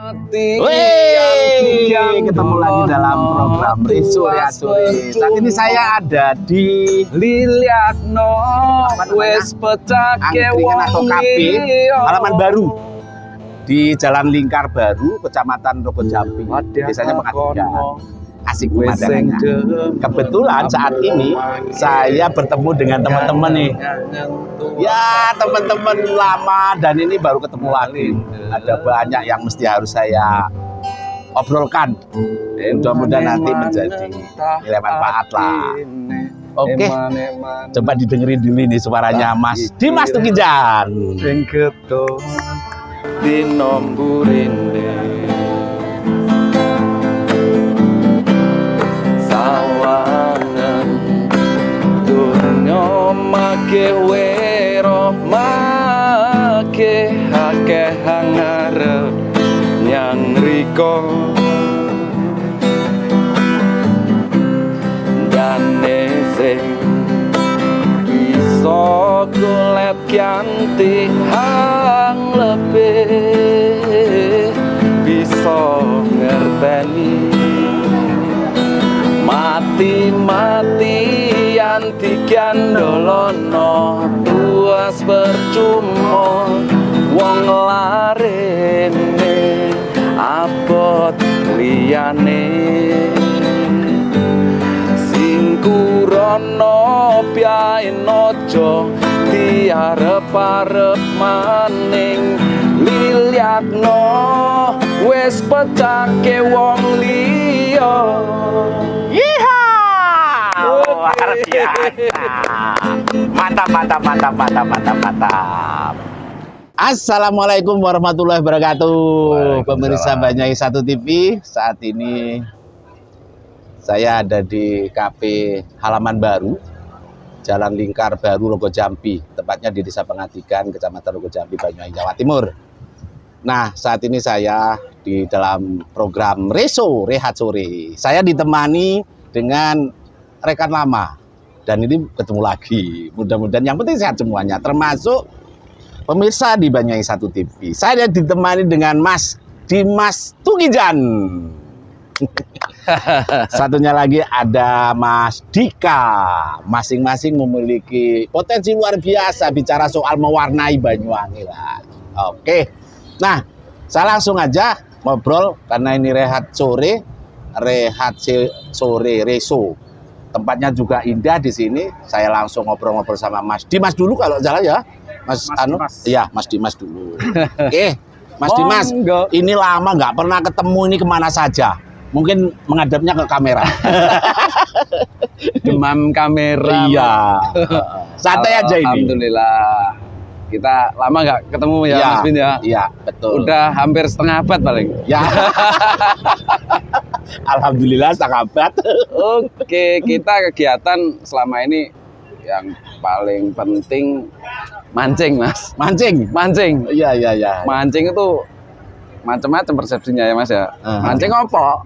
Wey, ketemu lagi dalam program Riso Reasuri. Saat ini saya ada di Liliatno wes pecake angkringan atau kafe halaman baru di Jalan Lingkar Baru, Kecamatan Rogojampi. Desanya Pengadilan. Asik pemandangannya. Kebetulan saat ini saya bertemu dengan teman-teman nih. Ya, teman-teman lama dan ini baru ketemu lagi. Ada banyak yang mesti harus saya obrolkan. Mudah-mudahan nanti menjadi nilai manfaat lah. Oke, coba didengerin dulu nih suaranya Mas Dimas Tukijan. Sing keto dinomburine sawangan dunya make wero make akeh hangarep nyang riko dane sing iso golek kanthi hang lebih bisa ngerteni mati-matian digandolono tuas percuma wong larene abot liyane sing kurono piain ojo diarep-arep maning Liliatno wes pecake wong liya. Luar biasa. Mantap. Assalamualaikum warahmatullahi wabarakatuh. Pemirsa Banyai Satu TV, saat ini saya ada di kafe halaman baru Jalan Lingkar Baru Rogojampi, tepatnya di Desa Pengadikan, Kecamatan Rogojampi, Banyuwangi, Jawa Timur. Nah, saat ini saya di dalam program Riso Reasuri. Saya ditemani dengan rekan lama dan ini ketemu lagi. Mudah-mudahan yang penting sehat semuanya, termasuk pemirsa di Banyuwangi Satu TV. Saya ditemani dengan Mas Dimas Tukijan. Satunya lagi ada Mas Dika. Masing-masing memiliki potensi luar biasa bicara soal mewarnai Banyuwangi lah. Oke. Nah, saya langsung aja ngobrol karena ini rehat sore Reso. Tempatnya juga indah di sini. Saya langsung ngobrol-ngobrol sama Mas Dimas dulu kalau jalan ya. Mas Dimas. Iya, Mas Dimas dulu. Oke. Mas Dimas, ini lama nggak pernah ketemu, ini kemana saja? Mungkin menghadapnya ke kamera. Demam kamera. Iya. Santai aja ini. Alhamdulillah. Kita lama nggak ketemu ya, Mas Bin ya. Iya, betul. Udah hampir setengah abad paling. Ya. Alhamdulillah setengah abad. Oke, kita kegiatan selama ini yang paling penting mancing, Mas. Mancing. Iya. Mancing itu macam-macam persepsinya ya, Mas ya. Mancing apa?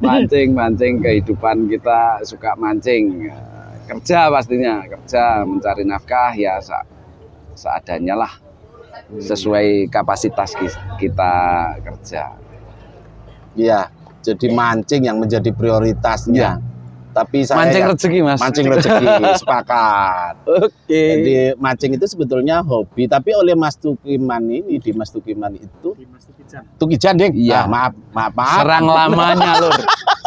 Mancing kehidupan kita suka mancing. Kerja pastinya, kerja mencari nafkah ya seadanya lah. Sesuai kapasitas kita kerja. Iya, jadi mancing yang menjadi prioritasnya. Ya. Tapi saya mancing rezeki, Mas. Mancing rezeki, sepakat. Oke. Jadi mancing itu sebetulnya hobi, tapi oleh Mas Tukiman ini, di Mas Tukiman itu Tukijan, Dek. Iya. Maaf. Serang lamanya, Lur.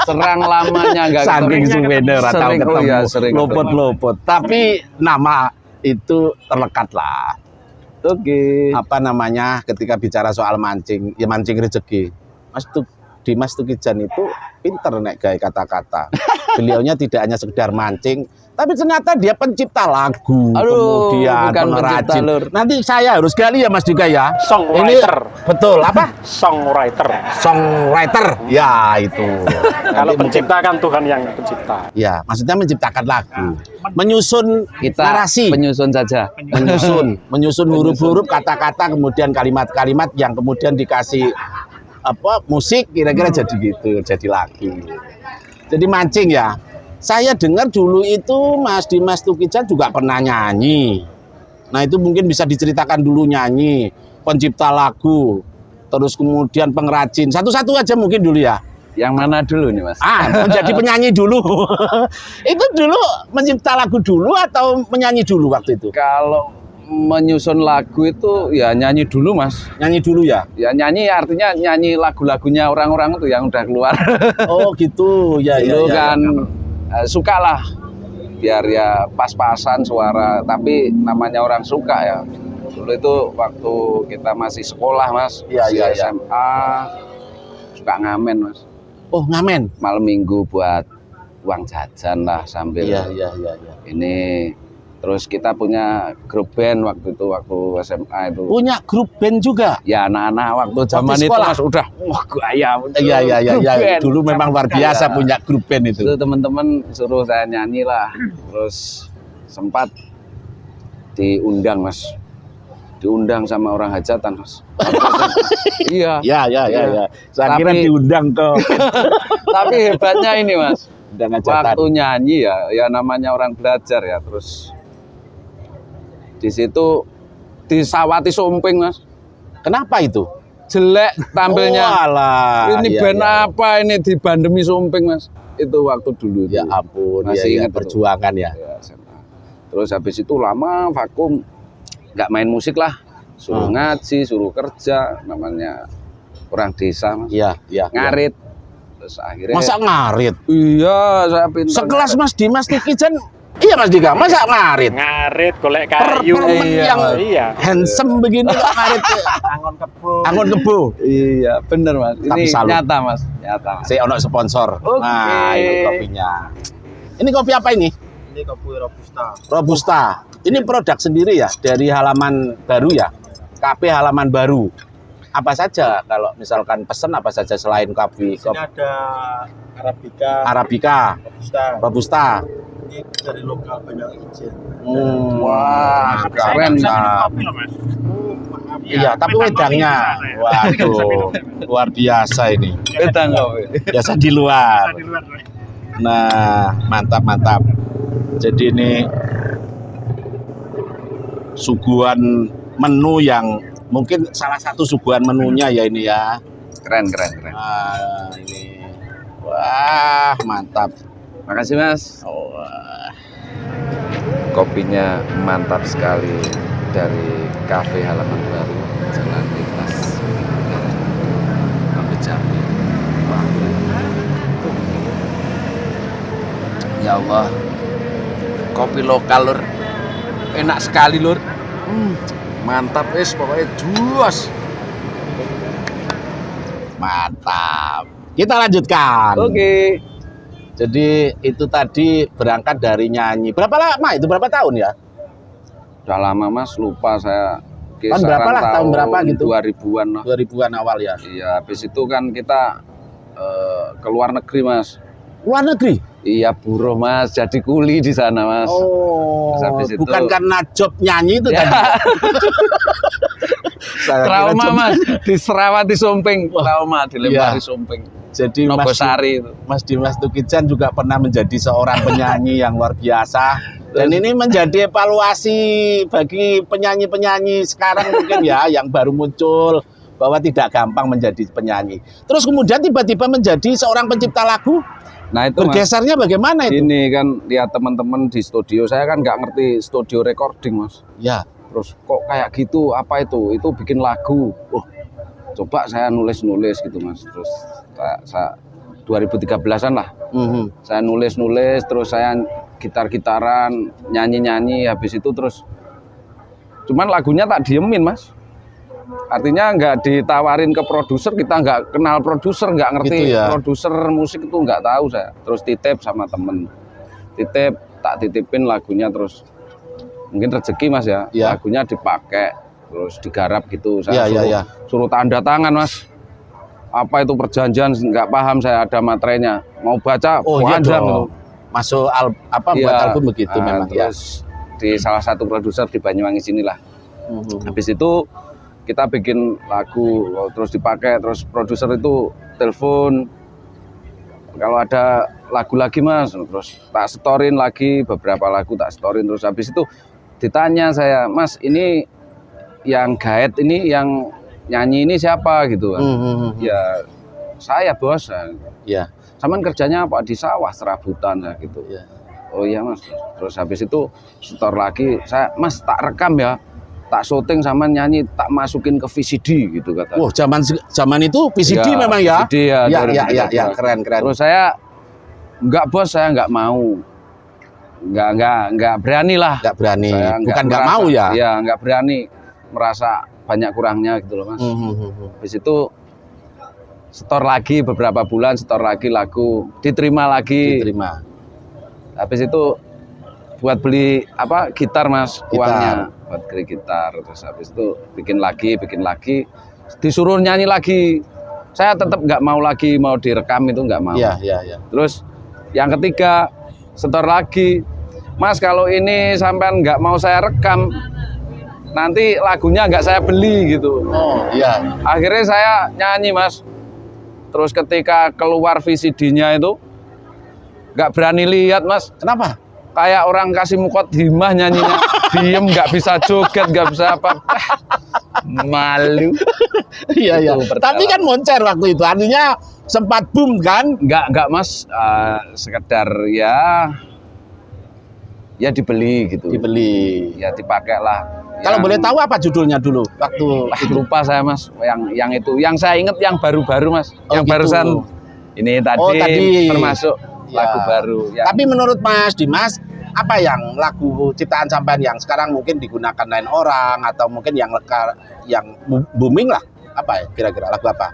Serang lamanya enggak saking suwene ora tau ketemu. Ya, sering lopot. Tapi nama itu terlekat lah. Oke. Apa namanya ketika bicara soal mancing, ya mancing rezeki. Dimas Tukijan itu pinter nek gaya kata-kata. Beliaunya tidak hanya sekedar mancing, tapi ternyata dia pencipta lagu. Kemudian pengrajin. Nanti saya harus gali ya Mas Dika ya. Songwriter. Ini, betul, apa? Songwriter. Ya, itu. Kalau pencipta kan Tuhan yang pencipta. Ya, maksudnya menciptakan lagu. Menyusun kita narasi. Penyusun saja. Menyusun huruf-huruf, kata-kata, kemudian kalimat-kalimat yang kemudian dikasih musik kira-kira jadi gitu, jadi lagu. Jadi mancing ya. Saya dengar dulu itu Mas Dimas Tukijan juga pernah nyanyi. Nah itu mungkin bisa diceritakan dulu nyanyi. pencipta lagu, terus kemudian pengrajin. Satu-satu aja mungkin dulu ya. Yang mana dulu nih Mas? Menjadi penyanyi dulu. Itu dulu mencipta lagu dulu atau menyanyi dulu waktu itu? Kalau menyusun lagu itu ya nyanyi dulu Mas. Nyanyi dulu ya? Ya nyanyi artinya nyanyi lagu-lagunya orang-orang itu yang udah keluar. Oh gitu, ya Dulu ya. kan suka lah, biar ya pas-pasan suara. Tapi namanya orang suka ya. Dulu itu waktu kita masih sekolah Mas, Iya, masih iya, iya. SMA, suka ngamen Mas. Oh ngamen? Malam minggu buat uang jajan lah sambil Iya. ini. Terus kita punya grup band waktu itu, waktu SMA itu. Punya grup band juga? Ya anak-anak waktu zaman Waktu itu sekolah? Mas udah wah gaya. Iya. Grup band. Dulu memang luar biasa punya grup band itu. Itu teman-teman suruh saya nyanyi lah. Terus sempat diundang Mas. Diundang sama orang hajatan Mas. Iya. Ya. Saya kira Tapi- diundang ke Tapi hebatnya ini Mas. undang hajatan. Waktu nyanyi ya namanya orang belajar ya. Terus di situ disawati sumping Mas. Kenapa itu? Jelek tampilnya. Oh, alah. Ini Iya, band iya. apa ini dibandemi sumping Mas. Itu waktu dulu Ya itu. ampun, Masih ya, ingat itu. perjuangan ya. Ya, SMA. Terus habis itu lama vakum, nggak main musik lah, suruh ngaji, suruh kerja, namanya orang desa Mas. Iya. Ngarit. Terus akhirnya Masa ngarit? iya saya pintar. Sekelas Mas Dimas Tikijan, iya Mas Dika, masa ngarit? Ngarit, golek kayu. Permen yang Iya. handsome begini kok ngarit? Angon kebo. Iya bener Mas. Tapi Ini salut. nyata Mas, nyata Mas. Saya ono sponsor. Oke. Nah, ini kopinya. Ini kopi apa ini? Ini kopi Robusta. Robusta. Ini produk sendiri ya dari halaman baru ya. KP halaman baru. Apa saja kalau misalkan pesen apa saja selain kopi? Di sini ada Arabica, Arabica, Robusta. Robusta. Ini dari lokal banyak ijen. Wah, keren. mantap. Iya, tapi wedangnya. Waduh, luar biasa ini. Kita kopi. Biasa di luar. Nah, mantap. Jadi ini suguhan menu yang mungkin salah satu suguhan menunya ya ini ya. Keren. Nah, ini. Wah, mantap. Makasih Mas. Wah. Kopinya mantap sekali dari kafe halaman baru Jalan Lintas Mabes Jambi. Ya Allah, kopi lokal lur, enak sekali lur. Mantap pokoknya juas. Mantap. Kita lanjutkan. Oke. Jadi itu tadi berangkat dari nyanyi. Berapa lama itu? Berapa tahun ya? Udah lama Mas, lupa saya. Tahun berapa lah, tahun berapa gitu? 2000-an lah. 2000-an awal ya. Iya, habis itu kan kita ke luar negeri Mas. Luar negeri? Iya buruh Mas, jadi kuli di sana Mas. Oh, Terus habis itu- bukan karena job nyanyi itu Ya. tadi. Saya kira Trauma job- Mas, diserawati sumping, trauma dilempari Iya. sumping. Jadi Mas, Nogosari itu. Mas Dimas Tukijan juga pernah menjadi seorang penyanyi yang luar biasa. Dan ini menjadi evaluasi bagi penyanyi-penyanyi sekarang mungkin ya yang baru muncul bahwa tidak gampang menjadi penyanyi. Terus kemudian tiba-tiba menjadi seorang pencipta lagu. Nah itu Mas, Bergesernya bagaimana itu? ini kan lihat teman-teman di studio, saya kan nggak ngerti studio recording Mas. Ya, Terus kok kayak gitu, apa itu? Itu bikin lagu. Coba saya nulis-nulis gitu Mas. Terus saya 2013-an lah. Saya nulis-nulis, terus saya gitar-gitaran, nyanyi-nyanyi, habis itu terus cuman lagunya tak diemin Mas. Artinya nggak ditawarin ke produser, kita nggak kenal produser, nggak ngerti Gitu ya. produser musik itu nggak tahu saya. Terus titip sama temen, tak titipin lagunya, terus mungkin rezeki Mas ya, Iya. lagunya dipakai, terus digarap gitu. Saya Iya. suruh tanda tangan Mas. Apa itu perjanjian, nggak paham saya, ada materainya, mau baca Oh iya panjang dong. itu. Masuk buat Iya. album begitu Nah, memang ya. terus di salah satu produser di Banyuwangi sinilah. Habis itu kita bikin lagu, terus dipakai, terus produser itu telepon kalau ada lagu lagi Mas, terus tak storin lagi beberapa lagu, tak storin. Terus habis itu ditanya saya, Mas ini yang gaet ini, yang nyanyi ini siapa gitu kan. Ya saya bos. Ya. Saman kerjanya apa di sawah serabutan ya gitu. Ya. Oh iya mas. Terus habis itu setor lagi, saya mas tak rekam ya, tak syuting sama nyanyi, tak masukin ke VCD gitu kata. Wah, zaman itu VCD Ya, memang ya. VCD ya. Ya, keren. Terus saya enggak bos, saya enggak mau. Enggak berani lah. Enggak berani. Saya Bukan enggak mau ya. Iya, enggak berani, merasa banyak kurangnya gitu loh mas. Habis itu setor lagi beberapa bulan, setor lagi lagu, diterima lagi. Diterima. Habis itu buat beli apa gitar mas, Gitar. uangnya buat beli gitar. Terus habis itu bikin lagi, disuruh nyanyi lagi. Saya tetap nggak mau lagi, mau direkam itu nggak mau. Iya. Terus yang ketiga setor lagi, mas kalau ini sampean nggak mau saya rekam, nanti lagunya nggak saya beli gitu. Oh, iya. Akhirnya saya nyanyi mas. Terus ketika keluar VCD-nya itu nggak berani lihat mas. Kenapa? Kayak orang kasih mukotimah nyanyinya, diem nggak bisa joget, nggak bisa apa. Malu. Iya. Itu perjalanan. Tapi kan moncer waktu itu, artinya sempat boom kan? Nggak mas, sekedar ya dibeli gitu. Dibeli. Ya dipakai lah. Kalau boleh tahu apa judulnya dulu waktu itu? Lupa saya mas, yang itu, yang saya inget yang baru-baru mas, Oh, yang gitu. barusan ini tadi, Oh, tadi. termasuk Ya. lagu baru. Yang Tapi menurut Mas Dimas, apa yang lagu ciptaan sampean yang sekarang mungkin digunakan lain orang atau mungkin yang booming lah? Apa ya kira-kira lagu apa?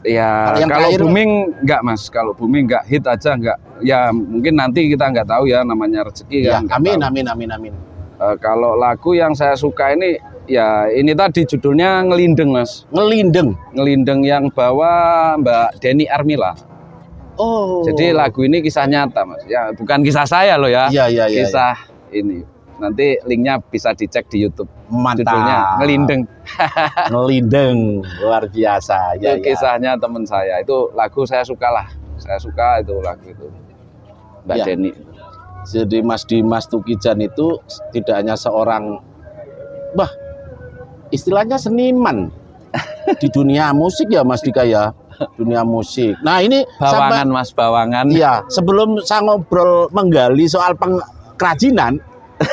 ya Kalau yang kalau terakhir- booming enggak mas, kalau booming enggak, hit aja enggak. Ya mungkin nanti kita enggak tahu ya, namanya rezeki Ya, kan. amin. Kalau lagu yang saya suka ini, ya ini tadi judulnya Ngelindeng mas. Ngelindeng yang bawa Mbak Denny Armila. Oh. Jadi lagu ini kisah nyata mas. Ya bukan kisah saya loh ya. Iya. Kisah ini. Nanti linknya bisa dicek di YouTube. Mantap. Judulnya Ngelindeng. Ngelindeng, luar biasa. Itu kisahnya teman saya. Itu lagu saya suka lah. Saya suka itu lagu itu. Mbak Ya. Denny. Jadi Mas Dimas Tukijan itu tidak hanya seorang, istilahnya seniman di dunia musik ya Mas Dika ya, dunia musik. Nah ini Bawangan mas, bawangan. Iya, sebelum saya ngobrol menggali soal kerajinan,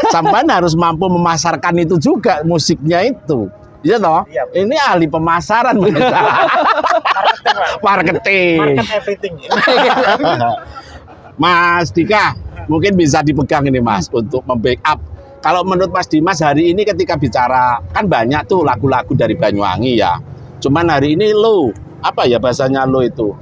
sampean harus mampu memasarkan itu juga musiknya itu. Iya toh? Iya. Ini ahli pemasaran. Marketing. Market everything. Mas Dika, mungkin bisa dipegang ini Mas untuk membackup. Kalau menurut Mas Dimas hari ini ketika bicara, kan banyak tuh lagu-lagu dari Banyuwangi ya. Cuman hari ini lo, apa ya bahasanya lo itu?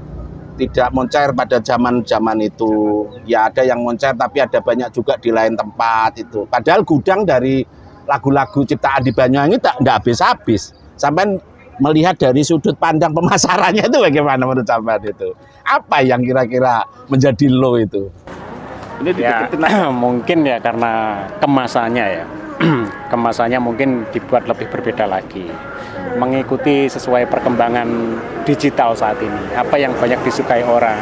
Tidak moncer pada zaman-zaman itu. Ya ada yang moncer tapi ada banyak juga di lain tempat itu. Padahal gudang dari lagu-lagu ciptaan di Banyuwangi enggak habis-habis. Sampai melihat dari sudut pandang pemasarannya itu bagaimana menurut sampean itu? Apa yang kira-kira menjadi lo itu? Ini mungkin ya karena kemasannya ya. Kemasannya mungkin dibuat lebih berbeda lagi. Mengikuti sesuai perkembangan digital saat ini. Apa yang banyak disukai orang.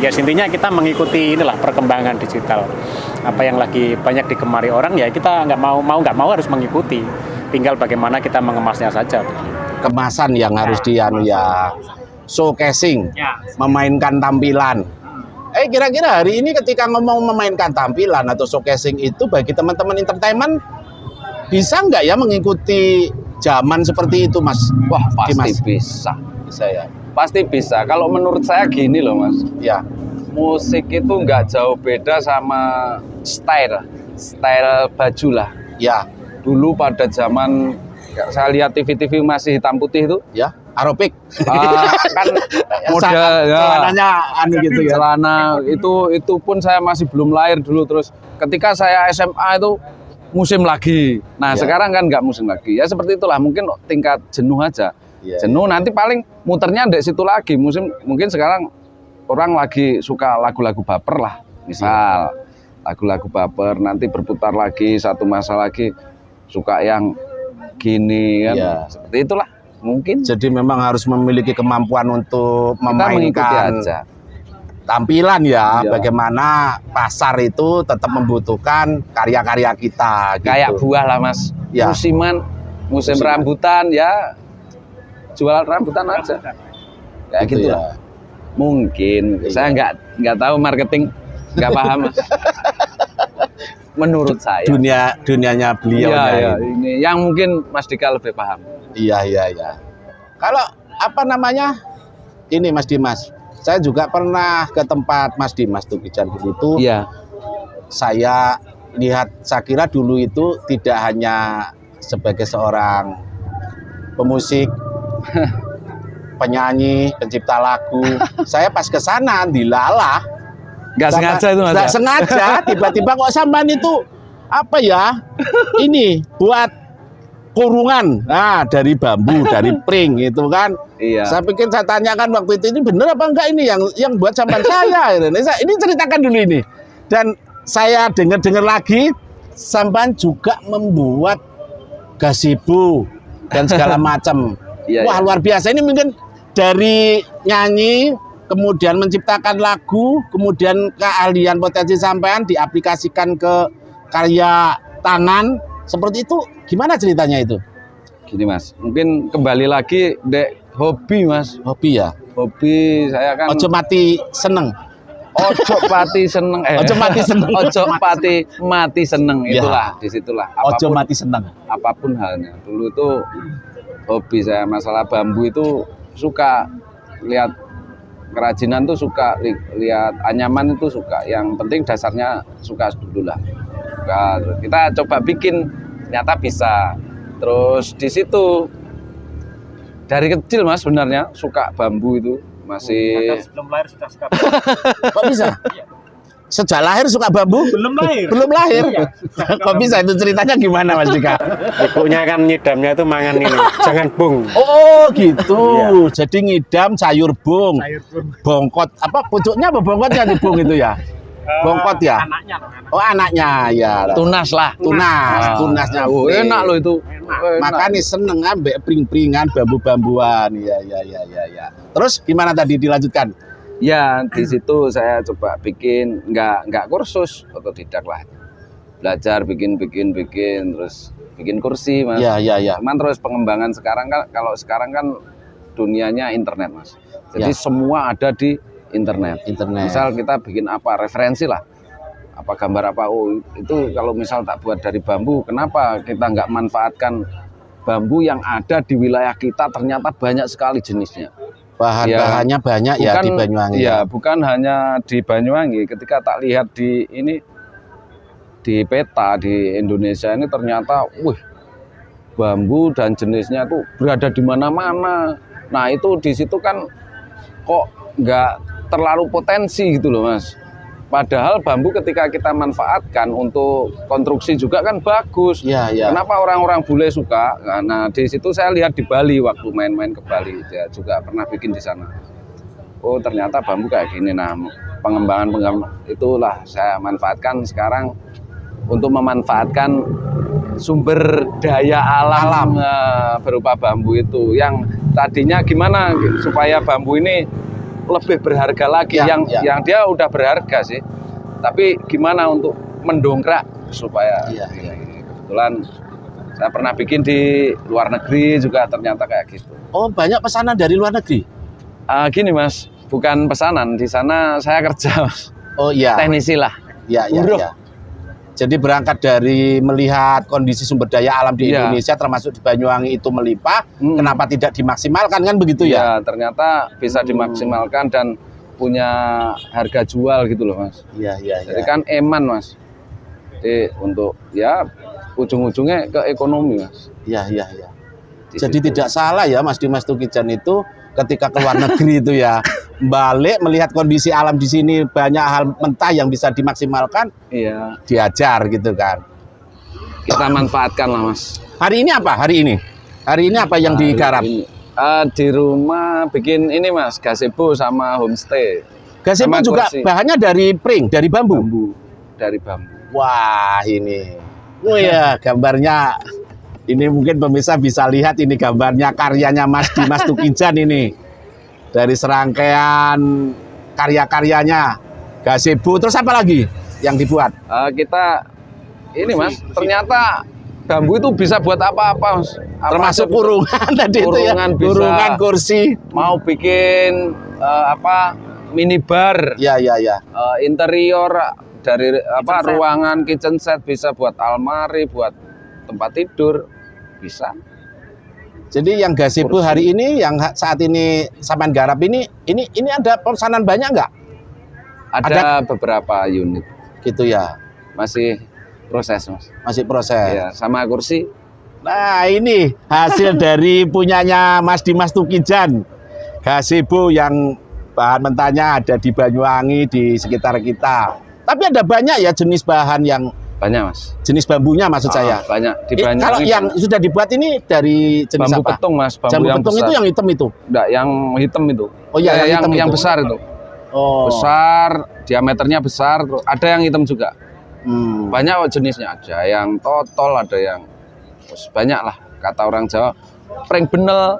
Ya intinya kita mengikuti inilah perkembangan digital. Apa yang lagi banyak digemari orang ya kita nggak mau harus mengikuti. Tinggal bagaimana kita mengemasnya saja. Kemasan yang harus dianu ya, showcasing, memainkan tampilan. Kira-kira hari ini ketika ngomong memainkan tampilan atau showcasing itu bagi teman-teman entertainment bisa nggak ya mengikuti zaman seperti itu Mas? Wah pasti Dimas. bisa. Bisa ya. Pasti bisa. Kalau menurut saya gini loh mas. Ya. Musik itu nggak jauh beda sama style baju lah. Ya. Dulu pada zaman saya lihat TV masih hitam putih itu, Ya. Aerobik. kan model ya, Celananya anu gitu ya. celana itu pun saya masih belum lahir dulu. Terus ketika saya SMA itu musim lagi. Nah Ya. sekarang kan nggak musim lagi. Ya seperti itulah. Mungkin tingkat jenuh aja. Ya. Jenuh nanti paling muternya di situ lagi. Mungkin sekarang orang lagi suka lagu-lagu baper lah. Misal lagu-lagu baper nanti berputar lagi satu masa lagi suka yang gini kan. Ya. Seperti itulah. Mungkin Jadi memang harus memiliki kemampuan untuk kita mengikuti memainkan aja. tampilan ya. Iya. Bagaimana pasar itu tetap membutuhkan karya-karya kita. Gitu. Kayak buah lah mas. Ya. Musiman Musim rambutan ya jualan rambutan aja. Kayak Gitu gitu ya. lah. Mungkin Iya. saya nggak tahu marketing, nggak paham Mas. Menurut saya. Dunianya beliau. Iya, iya, ini yang mungkin Mas Dika lebih paham. Iya. Kalau apa namanya? Ini Mas Dimas. Saya juga pernah ke tempat Mas Dimas Tukijan itu. Iya. Saya lihat, saya kira dulu itu tidak hanya sebagai seorang pemusik, penyanyi, pencipta lagu. Saya pas ke sana dilalah. Nggak sengaja itu Mas. Nggak ya? sengaja, tiba-tiba kok sampean itu apa ya? Ini buat kurungan. Nah, dari bambu, dari pring itu kan. Iya. Saya pikir, saya tanyakan waktu itu, ini bener apa enggak ini yang buat sampean saya? Ini ceritakan dulu ini. Dan saya dengar lagi, sampean juga membuat gazebo dan segala macam. Iya, Wah, iya. luar biasa. Ini mungkin dari nyanyi, kemudian menciptakan lagu, kemudian keahlian potensi sampean diaplikasikan ke karya tangan. Seperti itu, gimana ceritanya itu? Gini Mas, mungkin kembali lagi dek hobi Mas. Hobi ya? Hobi saya kan Ojo mati seneng. ojo pati seneng Ojo mati seneng. ojo pati mati seneng, Ya. itulah disitulah Ojo apapun, mati seneng. apapun halnya. Dulu itu hobi saya masalah bambu itu suka lihat kerajinan tuh suka lihat anyaman itu suka. Yang penting dasarnya suka dulu lah. Kita coba bikin, ternyata bisa. Terus di situ dari kecil Mas sebenarnya suka bambu itu masih. Sebelum lahir sudah suka. Kok bisa? Sejak lahir suka bambu? Belum lahir. Belum lahir. Iya. Kok bisa, itu ceritanya gimana Mas Dika? Ibunya kan nyidamnya itu mangan ini, jangan bung. Oh gitu. Jadi ngidam sayur bung. Sayur bung. Bongkot apa pucuknya apa bongkotnya di bung itu ya? Bongkot ya? Anaknya dong, anak. Oh anaknya ya. Tunas lah. Tunas, tunasnya. Oh, enak loh itu. Enak. Makanya seneng ambek pring-pringan bambu-bambuan. Ya. Terus gimana tadi dilanjutkan? Ya di situ saya coba bikin nggak kursus, otodidak lah. Belajar bikin terus bikin kursi Mas. Ya. Cuman terus pengembangan sekarang kan, kalau sekarang kan dunianya internet Mas. Jadi Ya. semua ada di internet. Misal kita bikin apa, referensi lah. Apa gambar apa, oh itu kalau misal tak buat dari bambu, kenapa kita nggak manfaatkan bambu yang ada di wilayah kita, ternyata banyak sekali jenisnya. Bahan-bahannya banyak ya di Banyuwangi. Ya, bukan hanya di Banyuwangi. Ketika tak lihat di ini, di peta di Indonesia ini ternyata, bambu dan jenisnya tuh berada di mana-mana. Nah itu di situ kan kok nggak terlalu potensi gitu loh Mas. Padahal bambu ketika kita manfaatkan untuk konstruksi juga kan bagus. Ya. Kenapa orang-orang bule suka? Nah di situ saya lihat di Bali waktu main-main ke Bali, dia juga pernah bikin di sana. Oh ternyata bambu kayak gini. Nah pengembangan itulah saya manfaatkan sekarang untuk memanfaatkan sumber daya alam berupa bambu itu. Yang tadinya gimana supaya bambu ini lebih berharga lagi, yang dia udah berharga sih, tapi gimana untuk mendongkrak supaya kebetulan saya pernah bikin di luar negeri juga ternyata kayak gitu. Oh banyak pesanan dari luar negeri? Gini Mas, bukan pesanan, di sana saya kerja Mas. Oh iya. Teknisi lah. Ya. Buruh. Jadi berangkat dari melihat kondisi sumber daya alam di Iya. Indonesia termasuk di Banyuwangi itu melimpah, kenapa tidak dimaksimalkan kan begitu ya? Ya ternyata bisa dimaksimalkan dan punya harga jual gitu loh Mas. Iya. Jadi kan eman Mas. Jadi untuk ya ujung-ujungnya ke ekonomi Mas. Iya. Di Jadi situ. tidak salah ya Mas Dimas Tukijan itu ketika ke luar negeri itu ya balik melihat kondisi alam di sini banyak hal mentah yang bisa dimaksimalkan, Iya. diajar gitu kan. Kita manfaatkan lah Mas. Hari ini apa? Hari ini apa yang digarap? Di rumah bikin ini Mas, gazebo sama homestay. Gazebo sama juga kursi. bahannya dari pring, dari bambu. Dari bambu. Wah ini, oh ya gambarnya. Ini mungkin pemirsa bisa lihat ini gambarnya karyanya Mas Dimas Tukijan ini. Dari serangkaian karya-karyanya, gazebo, terus apa lagi yang dibuat? Kita ini Mas, ternyata bambu itu bisa buat apa-apa, Mas. Termasuk kurungan tadi itu ya. Kurungan bisa. Kurungan, kursi. Mau bikin minibar, Ya, ya, ya. interior dari ruangan kitchen set, bisa buat almari, buat tempat tidur, bisa. Jadi yang gazebo hari ini, yang saat ini sampean garap ini ada pesanan banyak nggak? Ada beberapa unit, Gitu ya. masih proses, Mas. Masih proses. Ya, sama kursi. Nah, ini hasil dari punyanya Mas Dimas Tukijan. Gazebo yang bahan mentahnya ada di Banyuwangi, di sekitar kita. Tapi ada banyak ya jenis bahan yang Banyak, Mas. jenis bambunya maksud saya. Banyak di Banyuwangi. Kalau yang sudah dibuat ini dari jenis bambu apa? petung, Mas. Bambu Jambu yang petung besar. itu yang hitam itu. Enggak, yang hitam itu. Oh iya, yang hitam yang itu. besar itu. Oh. Besar, diameternya besar. Terus ada yang hitam juga. Hmm. Banyak jenisnya, ada yang totol, ada yang banyak lah. Kata orang Jawa, pring benel,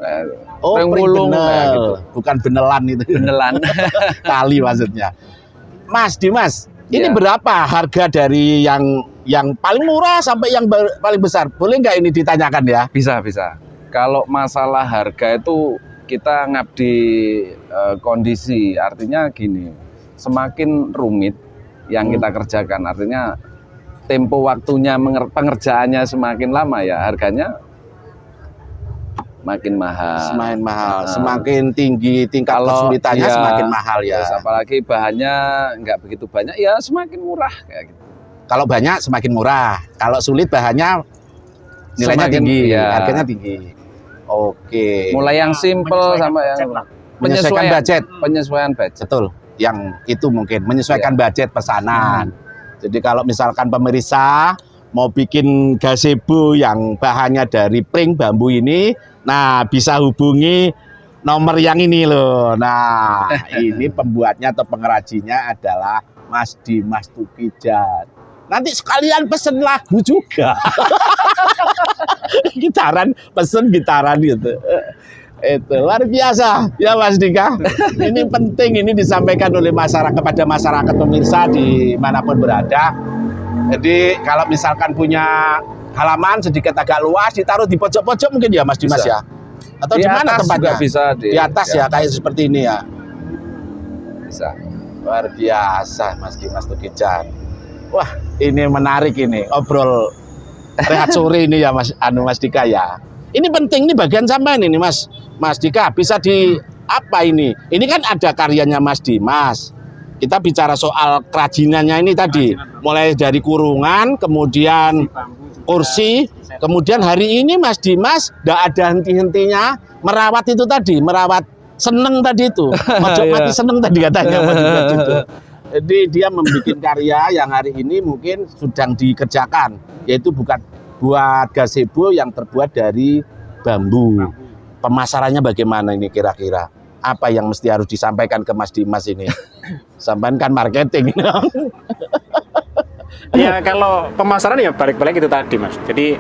Oh, pring pring wulung, benel. kayak gitu. Bukan benelan itu. Benelan. Kali maksudnya. Mas Dimas, ini Ya. berapa harga dari yang paling murah sampai yang paling besar? Boleh nggak ini ditanyakan ya? Bisa. Kalau masalah harga itu kita ngabdi kondisi, artinya gini, semakin rumit yang kita kerjakan, artinya tempo waktunya pengerjaannya semakin lama ya, harganya makin mahal. Semakin mahal, semakin tinggi tingkat kesulitannya iya, semakin mahal ya. Terus apalagi bahannya nggak begitu banyak, ya semakin murah kayak gitu. Kalau banyak semakin murah, kalau sulit bahannya nilainya Semakin, tinggi, ya. harganya tinggi. Oke. Mulai yang simple sampai yang Menyesuaikan budget. Penyesuaian budget. Betul, yang itu mungkin menyesuaikan budget pesanan. Jadi kalau misalkan pemirsa mau bikin gazebo yang bahannya dari pring bambu ini, nah bisa hubungi nomor yang ini loh. Nah, ini pembuatnya atau pengrajinnya adalah Mas Dimas Tukijan. Nanti sekalian pesen lagu juga. Pesen gitaran gitu. Itu luar biasa ya Mas Dika. Ini penting, ini disampaikan oleh masyarakat kepada masyarakat pemirsa dimanapun berada. Jadi kalau misalkan punya halaman sedikit agak luas, ditaruh di pojok-pojok mungkin ya Mas Dimas Bisa. ya? Atau Di di mana atas tempatnya? juga bisa Di atas ya, kayak seperti ini ya. Bisa. Luar biasa Mas Dimas Tukijan. Wah, ini menarik ini obrol rehat sore ini ya Mas Dika ya. Ini penting nih bagian sampean ini Mas Dika, bisa di apa ini? Ini kan ada karyanya Mas Dimas. Kita bicara soal kerajinannya ini tadi, mulai dari kurungan, kemudian kursi, kemudian hari ini Mas Dimas tidak ada henti-hentinya merawat itu tadi, merawat seneng tadi itu, ojo mati seneng tadi katanya Mas Dimas itu. Jadi dia membuat karya yang hari ini mungkin sedang dikerjakan, yaitu buat gazebo yang terbuat dari bambu. Pemasarannya bagaimana ini kira-kira? Apa yang mesti harus disampaikan ke Mas Dimas ini? Sampaikan kan marketing. Ya kalau pemasaran ya balik-balik itu tadi Mas. Jadi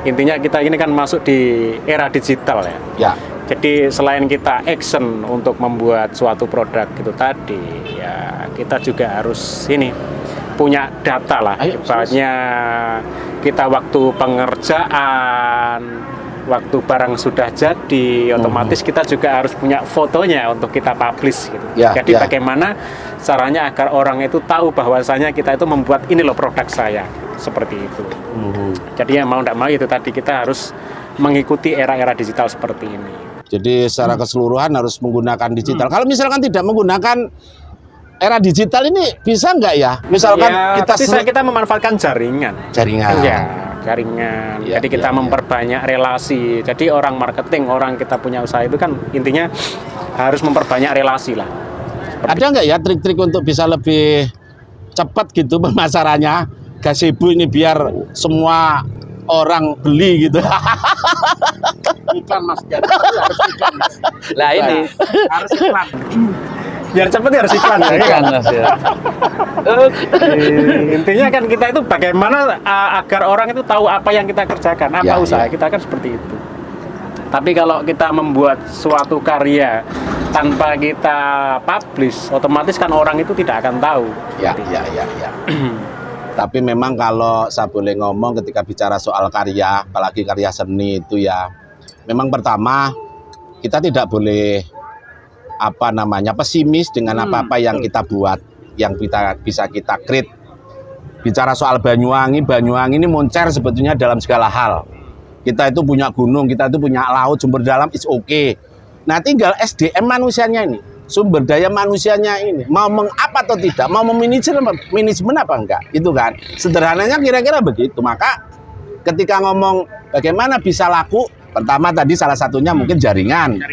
intinya kita ini kan masuk di era digital ya. Ya. Jadi selain kita action untuk membuat suatu produk itu tadi, ya kita juga harus ini punya data lah. Ibaratnya kita waktu pengerjaan, waktu barang sudah jadi, otomatis kita juga harus punya fotonya untuk kita publish gitu. Ya, Jadi ya. bagaimana caranya agar orang itu tahu bahwasanya kita itu membuat ini loh produk saya, seperti itu. Jadi ya mau tidak mau itu tadi kita harus mengikuti era-era digital seperti ini. Jadi secara keseluruhan harus menggunakan digital. Kalau misalkan tidak menggunakan era digital ini bisa nggak ya? Misalkan Ya, kita kita memanfaatkan jaringan. jaringan. Ya, jaringan. Ya, Jadi kita ya, ya. memperbanyak relasi. Jadi orang marketing, orang kita punya usaha itu kan intinya harus memperbanyak relasi lah. Ada nggak ya trik-trik untuk bisa lebih cepat gitu pemasarannya gazebo ini biar semua orang beli gitu? Iklan Mas, jadi harus iklan Mas. Lah ini Harus iklan. Biar cepat ya harus iklan ya. kan Mas ya. Intinya kan kita itu bagaimana agar orang itu tahu apa yang kita kerjakan, apa Ya, usaha ya. kita kan seperti itu. Tapi kalau kita membuat suatu karya tanpa kita publish, otomatis kan orang itu tidak akan tahu. Ya. Tapi memang kalau saya boleh ngomong ketika bicara soal karya, apalagi karya seni itu ya, memang pertama kita tidak boleh pesimis dengan apa-apa yang kita buat, yang bisa kita create. Bicara soal Banyuwangi ini moncer sebetulnya dalam segala hal. Kita itu punya gunung, kita itu punya laut, sumber dalam, it's okay. Nah tinggal SDM manusianya ini, sumber daya manusianya ini, mau mengapa atau tidak, mau manajemen apa enggak, itu kan. Sederhananya kira-kira begitu. Maka ketika ngomong bagaimana bisa laku, pertama tadi salah satunya mungkin jaringan.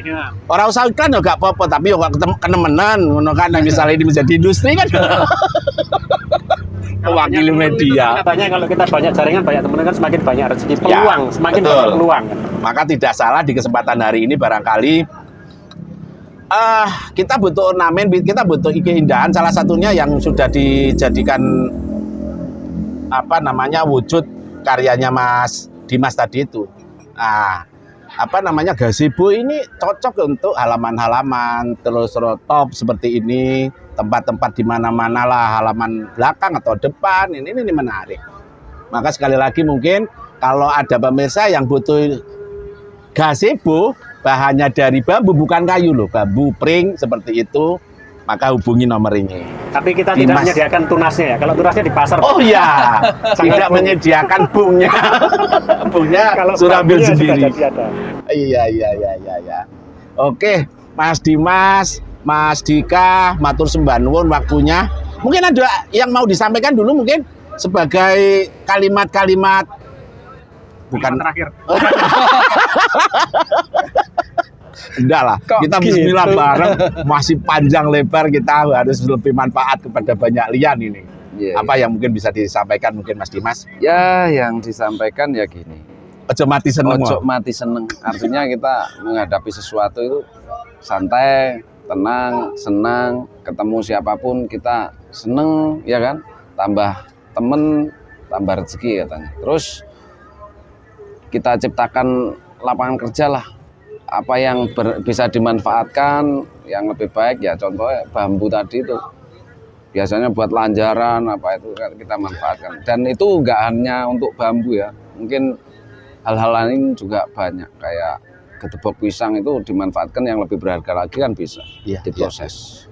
Orang usaha iklan ya gak apa-apa, tapi ya gak kenemenan, kan misalnya ini menjadi industri kan. Mewakili media. Katanya kalau kita banyak jaringan, banyak teman kan semakin banyak rezeki, peluang, ya, semakin betul. banyak peluang. Maka tidak salah di kesempatan hari ini barangkali kita butuh ornamen, kita butuh keindahan. Salah satunya yang sudah dijadikan wujud karyanya Mas Dimas tadi itu. Gazebo ini cocok untuk halaman-halaman, terus top seperti ini, tempat-tempat di mana-mana lah, halaman belakang atau depan, ini menarik. Maka sekali lagi mungkin kalau ada pemirsa yang butuh gazebo, bahannya dari bambu bukan kayu loh, bambu pring seperti itu, maka hubungi nomor ini. Tapi kita tidak menyediakan tunasnya ya. Kalau tunasnya di pasar. Oh iya, tidak menyediakan bungnya. Bungnya sudah ambil sendiri. Iya. Oke, Mas Dimas, Mas Dika, matur sembah nuwun waktunya. Mungkin ada yang mau disampaikan dulu mungkin sebagai kalimat-kalimat bukan terakhir. Enggak lah, kita bismillah bareng, masih panjang lebar, kita harus lebih manfaat kepada banyak lian ini. Apa yang mungkin bisa disampaikan mungkin Mas Dimas? Ya, yang disampaikan ya gini. Ojo mati seneng. Ojo mati seneng. Artinya kita menghadapi sesuatu itu santai, tenang, senang, ketemu siapapun kita seneng, ya kan? Tambah temen, tambah rezeki katanya. Terus kita ciptakan lapangan kerja lah. Apa yang bisa dimanfaatkan yang lebih baik ya, contohnya bambu tadi itu biasanya buat lanjaran apa itu kita manfaatkan, dan itu nggak hanya untuk bambu ya, mungkin hal-hal lain juga banyak kayak gedebok pisang itu dimanfaatkan yang lebih berharga lagi kan bisa diproses.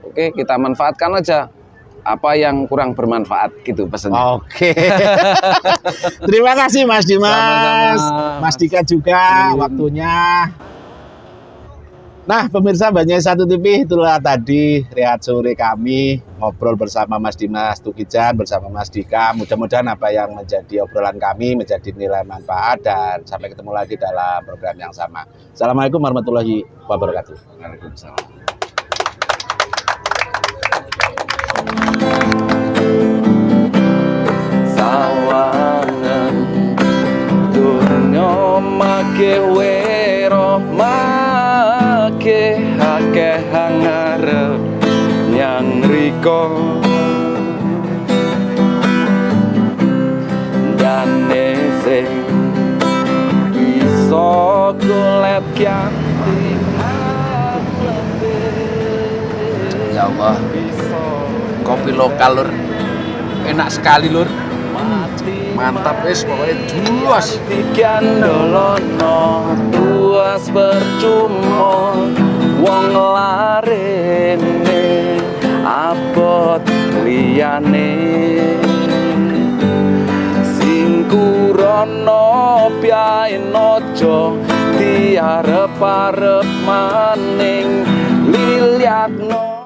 Oke, kita manfaatkan aja apa yang kurang bermanfaat gitu pesannya. Oke. Terima kasih Mas Dimas, Mas Dika juga waktunya. Nah, pemirsa Banyuwangi 1 TV, itulah tadi rehat sore kami ngobrol bersama Mas Dimas Tukijan bersama Mas Dika. Mudah-mudahan apa yang menjadi obrolan kami menjadi nilai manfaat, dan sampai ketemu lagi dalam program yang sama. Assalamualaikum warahmatullahi wabarakatuh. Waalaikumsalam. Sawangan dunya make wero make akeh ngarep nyang riko dane sing iso golek kanthi ya Allah, kopi lokal lur, enak sekali lur, mantap wis pokoknya juas. Dolono tuas percuma wong larene abot liyane sing kurono piye nojo diarep-arep maning liliakno.